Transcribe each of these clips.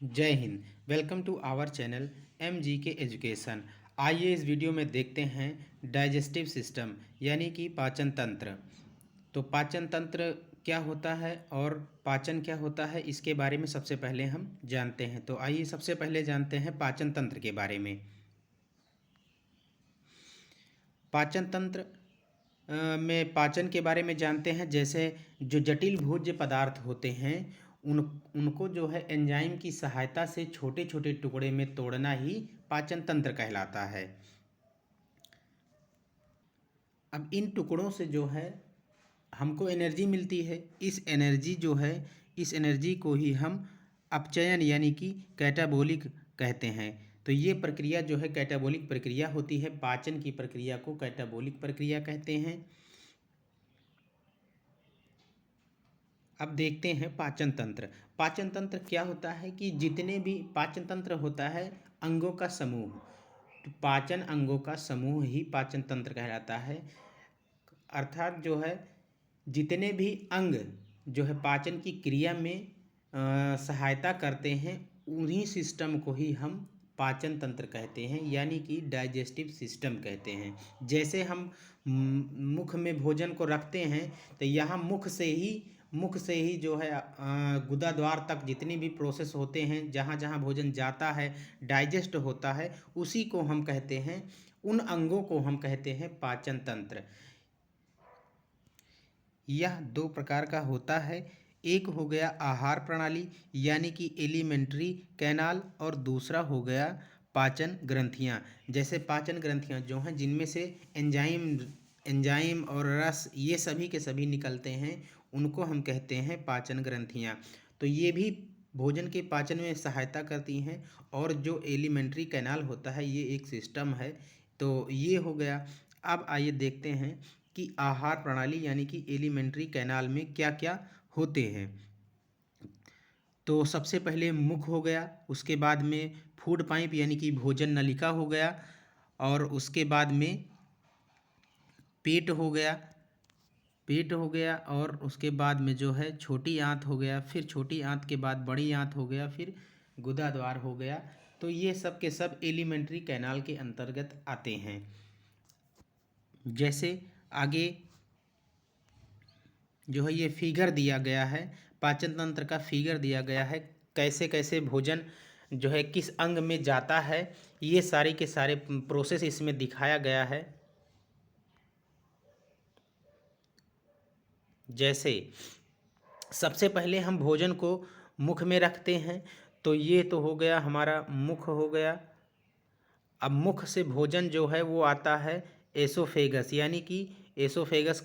जय Hind. Welcome to our channel M G K education. आइए इस वीडियो में देखते हैं डाइजेस्टिव सिस्टम यानी कि पाचन तंत्र। तो पाचन तंत्र क्या होता है और पाचन क्या होता है, इसके बारे में सबसे पहले हम जानते हैं। तो आइए सबसे पहले जानते हैं पाचन तंत्र के बारे में। पाचन तंत्र में पाचन के बारे में जानते हैं। जैसे जो जटिल भोज्य पदार्थ होते हैं उन उनको जो है एंजाइम की सहायता से छोटे छोटे टुकड़े में तोड़ना ही पाचन तंत्र कहलाता है। अब इन टुकड़ों से जो है हमको एनर्जी मिलती है। इस एनर्जी को ही हम अपचयन यानी कि कैटाबोलिक कहते हैं। तो ये प्रक्रिया जो है कैटाबोलिक प्रक्रिया होती है। पाचन की प्रक्रिया को कैटाबोलिक प्रक्रिया कहते हैं। अब देखते हैं पाचन तंत्र। पाचन तंत्र क्या होता है कि जितने भी पाचन तंत्र होता है अंगों का समूह। तो पाचन अंगों का समूह ही पाचन तंत्र कहलाता है। अर्थात जो है जितने भी अंग जो है पाचन की क्रिया में सहायता करते हैं उन्हीं सिस्टम को ही हम पाचन तंत्र कहते हैं यानी कि डाइजेस्टिव सिस्टम कहते हैं। जैसे हम मुख में भोजन को रखते हैं तो यहाँ मुख से ही जो है गुदा द्वार तक जितनी भी प्रोसेस होते हैं, जहाँ जहाँ भोजन जाता है डाइजेस्ट होता है, उसी को हम कहते हैं, उन अंगों को हम कहते हैं पाचन तंत्र। यह दो प्रकार का होता है। एक हो गया आहार प्रणाली यानी कि एलिमेंट्री कैनाल, और दूसरा हो गया पाचन ग्रंथियाँ। जैसे पाचन ग्रंथियाँ जो हैं जिनमें से एंजाइम एंजाइम और रस ये सभी के सभी निकलते हैं, उनको हम कहते हैं पाचन ग्रंथियाँ। तो ये भी भोजन के पाचन में सहायता करती हैं। और जो एलिमेंट्री कैनाल होता है ये एक सिस्टम है। तो ये हो गया। अब आइए देखते हैं कि आहार प्रणाली यानी कि एलिमेंट्री कैनाल में क्या क्या होते हैं। तो सबसे पहले मुख हो गया, उसके बाद में फूड पाइप यानी कि भोजन नलिका हो गया, और उसके बाद में पेट हो गया। और उसके बाद में जो है छोटी आंत हो गया, फिर छोटी आंत के बाद बड़ी आंत हो गया, फिर गुदा द्वार हो गया। तो ये सब के सब एलिमेंट्री कैनाल के अंतर्गत आते हैं। जैसे आगे जो है ये फिगर दिया गया है, पाचन तंत्र का फिगर दिया गया है, कैसे कैसे भोजन जो है किस अंग में जाता है, ये सारे के सारे प्रोसेस इसमें दिखाया गया है। जैसे सबसे पहले हम भोजन को मुख में रखते हैं, तो ये तो हो गया हमारा मुख हो गया। अब मुख से भोजन जो है वो आता है एसोफेगस यानी कि एसोफेगस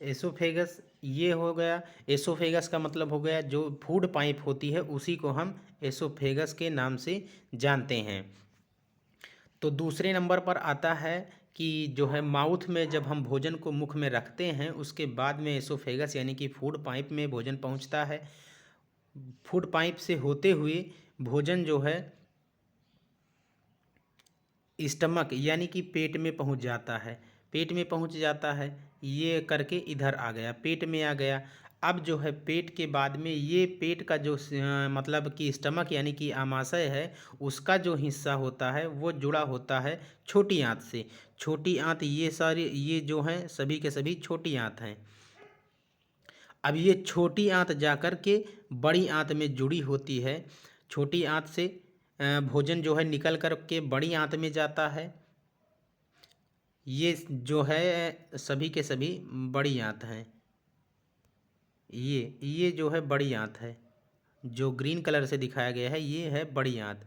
एसोफेगस ये हो गया। एसोफेगस का मतलब हो गया जो फूड पाइप होती है उसी को हम एसोफेगस के नाम से जानते हैं। तो दूसरे नंबर पर आता है कि जो है माउथ में जब हम भोजन को मुख में रखते हैं उसके बाद में एसोफेगस यानी कि फूड पाइप में भोजन पहुंचता है। फूड पाइप से होते हुए भोजन जो है स्टमक यानी कि पेट में पहुंच जाता है। ये करके इधर आ गया, पेट में आ गया। अब जो है पेट के बाद में ये पेट का जो मतलब कि स्टमक यानी कि आमाशय है, उसका जो हिस्सा होता है वो जुड़ा होता है छोटी आंत से। छोटी आंत ये सारी ये जो हैं सभी के सभी छोटी आंत हैं। अब ये छोटी आंत जाकर के बड़ी आंत में जुड़ी होती है। छोटी आंत से भोजन जो है निकल कर के बड़ी आंत में जाता है। ये जो है सभी के सभी बड़ी आंत हैं। ये जो है बड़ी आंत है, जो ग्रीन कलर से दिखाया गया है ये है बड़ी आंत।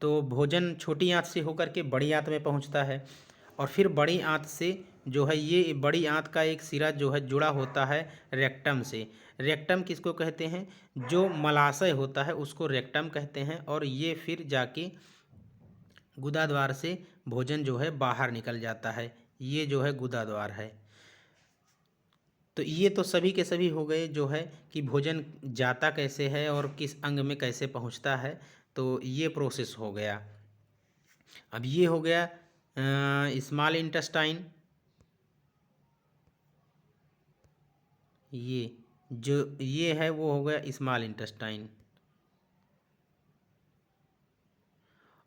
तो भोजन छोटी आंत से होकर के बड़ी आंत में पहुंचता है, और फिर बड़ी आंत से जो है ये बड़ी आंत का एक सिरा जो है जुड़ा होता है रेक्टम से। रेक्टम किसको कहते हैं? जो मलाशय होता है उसको रेक्टम कहते हैं। और ये फिर जाके गुदा द्वार से भोजन जो है बाहर निकल जाता है। ये जो है गुदा द्वार है। तो ये तो सभी के सभी हो गए जो है कि भोजन जाता कैसे है और किस अंग में कैसे पहुंचता है। तो ये प्रोसेस हो गया। अब ये हो गया स्मॉल इंटेस्टाइन। जो ये है वो हो गया स्मॉल इंटेस्टाइन,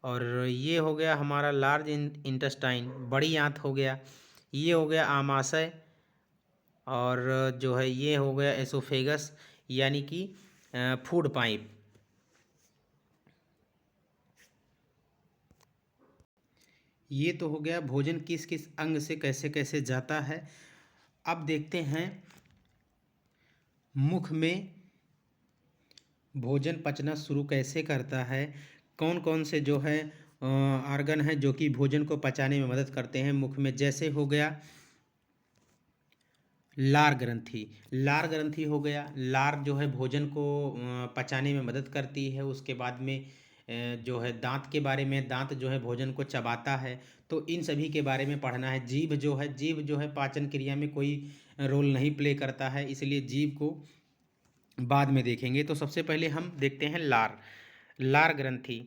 और ये हो गया हमारा लार्ज इंटेस्टाइन, बड़ी आंत हो गया। ये हो गया आमाशय, और जो है ये हो गया एसोफेगस यानी कि फूड पाइप। ये तो हो गया भोजन किस किस अंग से कैसे कैसे जाता है। अब देखते हैं मुख में भोजन पचना शुरू कैसे करता है, कौन कौन से जो है आर्गन हैं जो कि भोजन को पचाने में मदद करते हैं मुख में। जैसे हो गया लार ग्रंथि, लार ग्रंथि हो गया। लार जो है भोजन को पचाने में मदद करती है। उसके बाद में जो है दांत के बारे में, दांत जो है भोजन को चबाता है, तो इन सभी के बारे में पढ़ना है। जीभ जो है, जीभ जो है पाचन क्रिया में कोई रोल नहीं प्ले करता है, इसलिए जीभ को बाद में देखेंगे। तो सबसे पहले हम देखते हैं लार, लार ग्रंथि।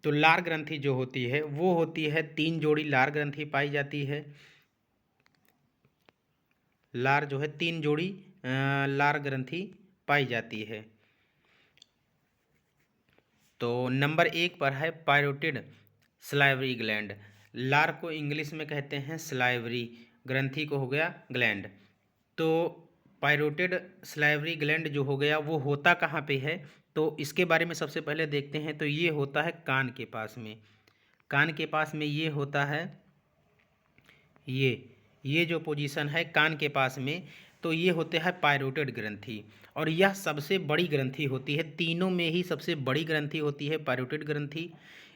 तो लार ग्रंथि जो होती है वो होती है 3 जोड़ी लार ग्रंथि पाई जाती है। लार जो है 3 जोड़ी लार ग्रंथि पाई जाती है। तो नंबर 1 पर है पायरोटिड सलाइवरी ग्लैंड। लार को इंग्लिश में कहते हैं सलाइवरी, ग्रंथि को हो गया ग्लैंड। तो पायरोटिड सलाइवरी ग्लैंड जो हो गया वो होता कहाँ पे है, तो इसके बारे में सबसे पहले देखते हैं। तो ये होता है कान के पास में, कान के पास में ये होता है। ये जो पोजीशन है कान के पास में, तो ये होते हैं पायरोटिड ग्रंथि, और यह सबसे बड़ी ग्रंथि होती है। तीनों में ही सबसे बड़ी ग्रंथि होती है पायरोटिड ग्रंथि।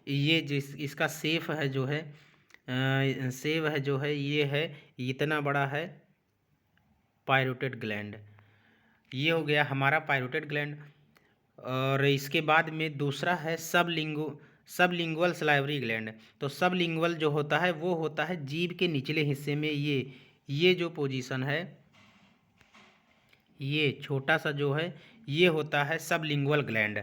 ये जिस इसका सेफ है जो है सेव है जो है ये है इतना बड़ा है पायरोटिड ग्लैंड। ये हो गया हमारा पायरोटिड ग्लैंड। और इसके बाद में दूसरा है सबलिंगुअल सलाइवरी ग्लैंड। तो सबलिंगुअल जो होता है वो होता है जीभ के निचले हिस्से में। ये जो पोजीशन है, ये छोटा सा जो है ये होता है सबलिंगुअल ग्लैंड।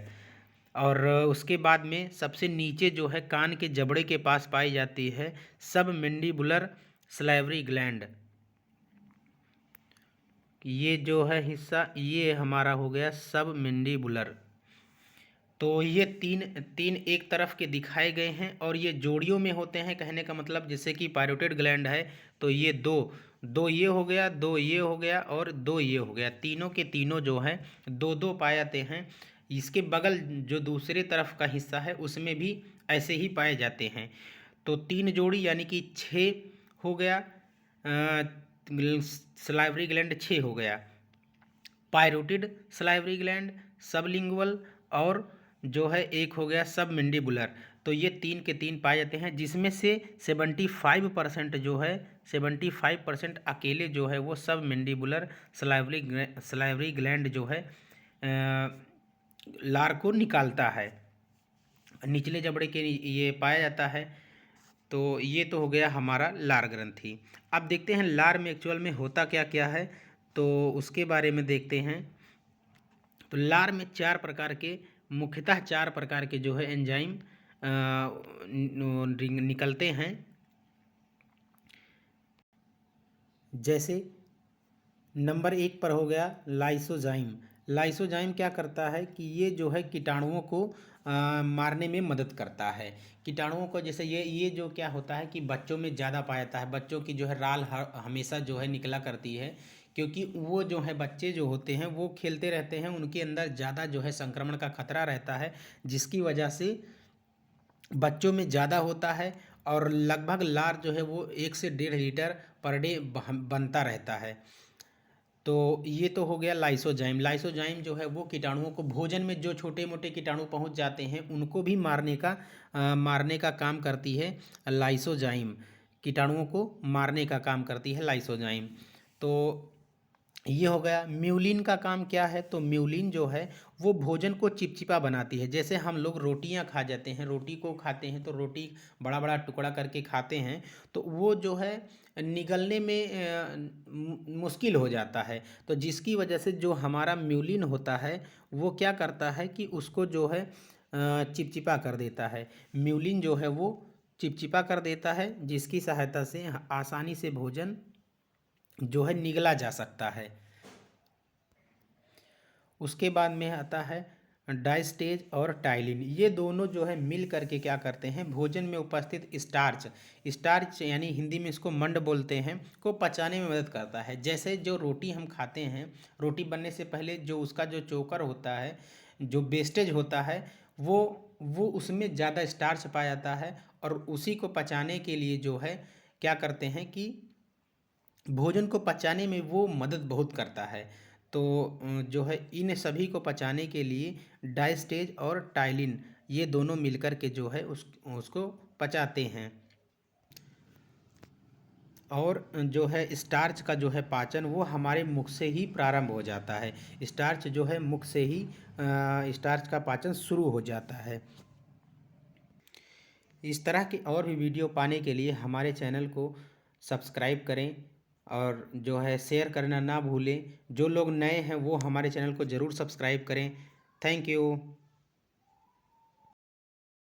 और उसके बाद में सबसे नीचे जो है कान के जबड़े के पास पाई जाती है सबमैंडिबुलर सलाइवरी ग्लैंड। ये जो है हिस्सा ये हमारा हो गया सबमैंडिबुलर। तो ये तीन तीन एक तरफ के दिखाए गए हैं, और ये जोड़ियों में होते हैं। कहने का मतलब जैसे कि पायरोटिड ग्लैंड है तो ये दो दो ये हो गया, दो ये हो गया, और दो ये हो गया, तीनों के तीनों जो हैं दो दो पाए जाते हैं। इसके बगल जो दूसरे तरफ का हिस्सा है उसमें भी ऐसे ही पाए जाते हैं। तो 3 जोड़ी यानी कि 6 हो गया। सलाइवरी ग्लैंड 6 हो गया, पायरोटिड सलाइवरी ग्लैंड, सबलिंगुअल, और जो है एक हो गया सबमैंडिबुलर। तो ये 3 के 3 पाए जाते हैं, जिसमें से 75% जो है 75% अकेले जो है वो सबमैंडिबुलर सलाइवरी ग्लैंड जो है लार को निकालता है, निचले जबड़े के ये पाया जाता है। तो ये तो हो गया हमारा लार ग्रंथि। अब देखते हैं लार में एक्चुअल में होता क्या क्या है, तो उसके बारे में देखते हैं। तो लार में 4 प्रकार के, मुख्यतः 4 प्रकार के जो है एंजाइम निकलते हैं। जैसे नंबर 1 पर हो गया लाइसोजाइम। लाइसोजाइम क्या करता है कि ये जो है कीटाणुओं को मारने में मदद करता है। कीटाणुओं को, जैसे ये जो क्या होता है कि बच्चों में ज़्यादा पाया जाता है, बच्चों की जो है राल हमेशा जो है निकला करती है, क्योंकि वो जो है बच्चे जो होते हैं वो खेलते रहते हैं, उनके अंदर ज़्यादा जो है संक्रमण का खतरा रहता है, जिसकी वजह से बच्चों में ज़्यादा होता है। और लगभग लार जो है वो 1 से 1.5 लीटर पर डे बनता रहता है। तो ये तो हो गया लाइसोजाइम। लाइसोजाइम जो है वो कीटाणुओं को, भोजन में जो छोटे मोटे कीटाणु पहुंच जाते हैं उनको भी मारने का काम करती है लाइसोजाइम। कीटाणुओं को मारने का काम करती है लाइसोजाइम। तो ये हो गया। म्यूलिन का काम क्या है, तो म्यूलिन जो है वो भोजन को चिपचिपा बनाती है। जैसे हम लोग रोटियां खा जाते हैं, रोटी को खाते हैं तो रोटी बड़ा बड़ा टुकड़ा करके खाते हैं, तो वो जो है निगलने में मुश्किल हो जाता है। तो जिसकी वजह से जो हमारा म्यूलिन होता है वो क्या करता है कि उसको जो है चिपचिपा कर देता है। म्यूलिन जो है वो चिपचिपा कर देता है, जिसकी सहायता से आसानी से भोजन जो है निगला जा सकता है। उसके बाद में आता है डायस्टेज और टाइलिन। ये दोनों जो है मिल करके क्या करते हैं, भोजन में उपस्थित स्टार्च, स्टार्च यानी हिंदी में इसको मंड बोलते हैं, को पचाने में मदद करता है। जैसे जो रोटी हम खाते हैं, रोटी बनने से पहले जो उसका जो चोकर होता है, जो वेस्टेज होता है, वो उसमें ज़्यादा स्टार्च पाया जाता है, और उसी को पचाने के लिए जो है क्या करते हैं कि भोजन को पचाने में वो मदद बहुत करता है। तो जो है इन सभी को पचाने के लिए डायस्टेज और टाइलिन ये दोनों मिलकर के जो है उसको पचाते हैं। और जो है स्टार्च का जो है पाचन वो हमारे मुख से ही प्रारंभ हो जाता है। स्टार्च जो है मुख से ही स्टार्च का पाचन शुरू हो जाता है। इस तरह के और भी वीडियो पाने के लिए हमारे चैनल को सब्सक्राइब करें, और जो है शेयर करना ना भूलें। जो लोग नए हैं वो हमारे चैनल को ज़रूर सब्सक्राइब करें। Thank you.